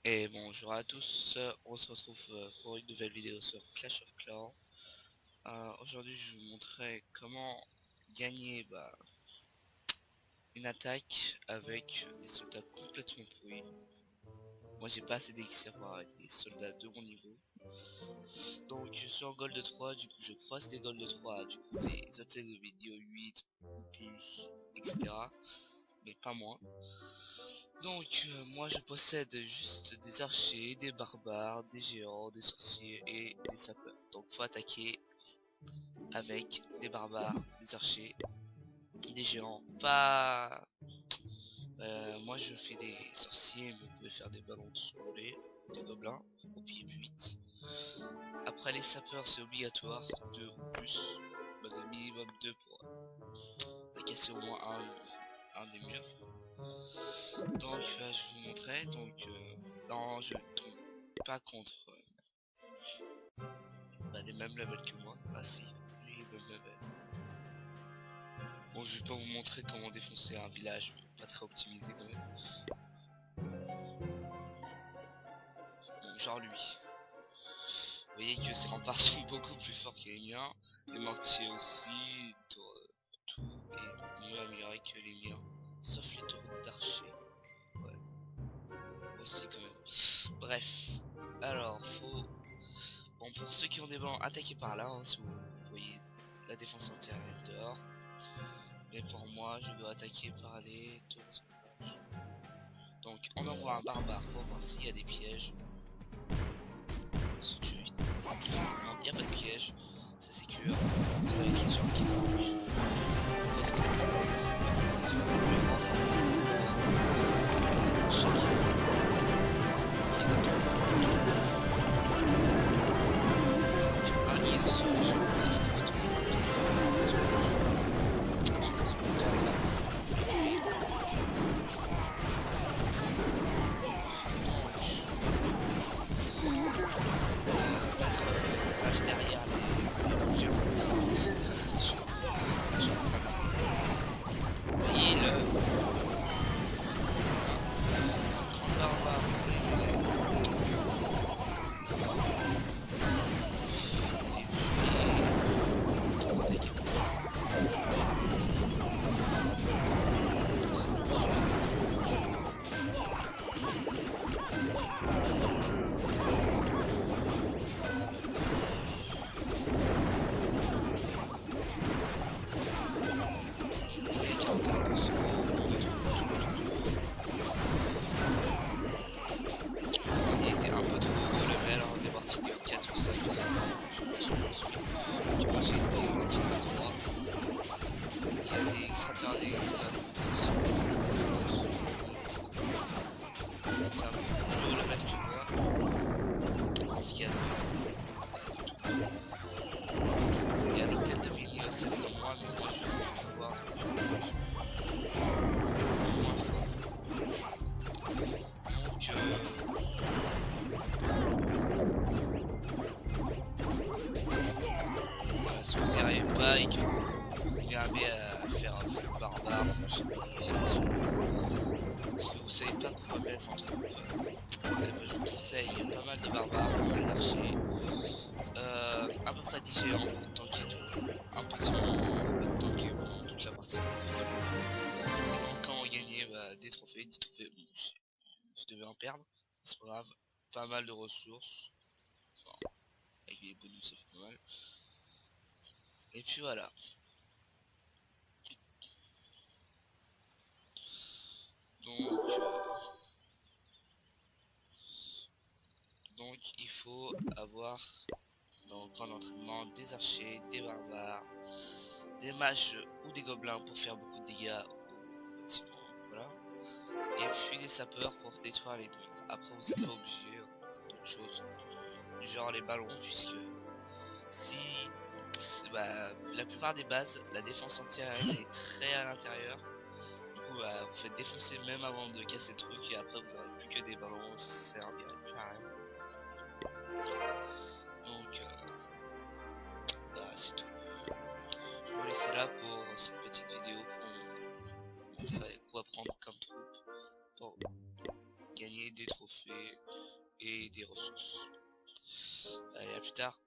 Et bonjour à tous, on se retrouve pour une nouvelle vidéo sur Clash of Clans. Aujourd'hui je vais vous montrer comment gagner une attaque avec des soldats complètement pourris. Moi j'ai pas assez d'élixir pour avoir des soldats de mon niveau. Donc je suis en gold 3, du coup je croise des gold 3, du coup des hôtels de vidéo 8 ou plus, etc. Mais pas moins. Donc moi je possède juste des archers, des barbares, des géants, des sorciers et des sapeurs. Donc faut attaquer avec des barbares, des archers, des géants. Pas... moi je fais des sorciers, mais vous pouvez faire des ballons si vous voulez, des gobelins, au pied 8. Après les sapeurs c'est obligatoire, 2 ou plus, le minimum 2 pour casser au moins un des murs. Donc je vais vous montrer, donc non je tombe pas contre des mêmes levels que moi. Ah si, lui il est même level. Bon je vais pas vous montrer comment défoncer un village, pas très optimisé quand même. Bon, genre lui. Vous voyez que ses remparts sont beaucoup plus forts que les miens. Les mortiers aussi, tout est mieux amélioré que les miens. Sauf les tours d'archer. Ouais. Aussi quand même. Bref. Alors faut... Bon pour ceux qui ont des ballons, attaquez par là, hein, si vous voyez la défense entière est dehors. Mais pour moi je dois attaquer par les tours. Donc on envoie un barbare pour voir s'il y a des pièges. Non, il n'y a pas de piège, c'est sécure. C'est pas les questions qui t'empêchent. Parce que c'est pas si vous n'y arrivez pas et que vous arrivez à faire un barbare, si vous savez pas quoi mettre entre vous, je vous conseille pas mal de barbares, pas mal d'archers, à peu près 10 géants pour tanker tout, un petit moment de tanker pendant toute la partie. Donc quand on gagnait des trophées, 10 trophées, bon, je devais en perdre, c'est pas grave, pas mal de ressources, enfin, avec les bonus ça fait pas mal. Et puis voilà. Donc il faut avoir dans le camp d'entraînement des archers, des barbares, des mages ou des gobelins pour faire beaucoup de dégâts au bâtiment, voilà. Et puis des sapeurs pour détruire les murs. Après vous n'êtes pas obligé d'autres choses, genre les ballons, puisque si la plupart des bases, la défense entière est très à l'intérieur. Du coup vous faites défoncer même avant de casser le truc et après vous aurez plus que des ballons, ça servirait plus à rien. Donc c'est tout. vous laisser là pour cette petite vidéo pour montrer quoi prendre comme troupe pour gagner des trophées et des ressources. Allez, à plus tard.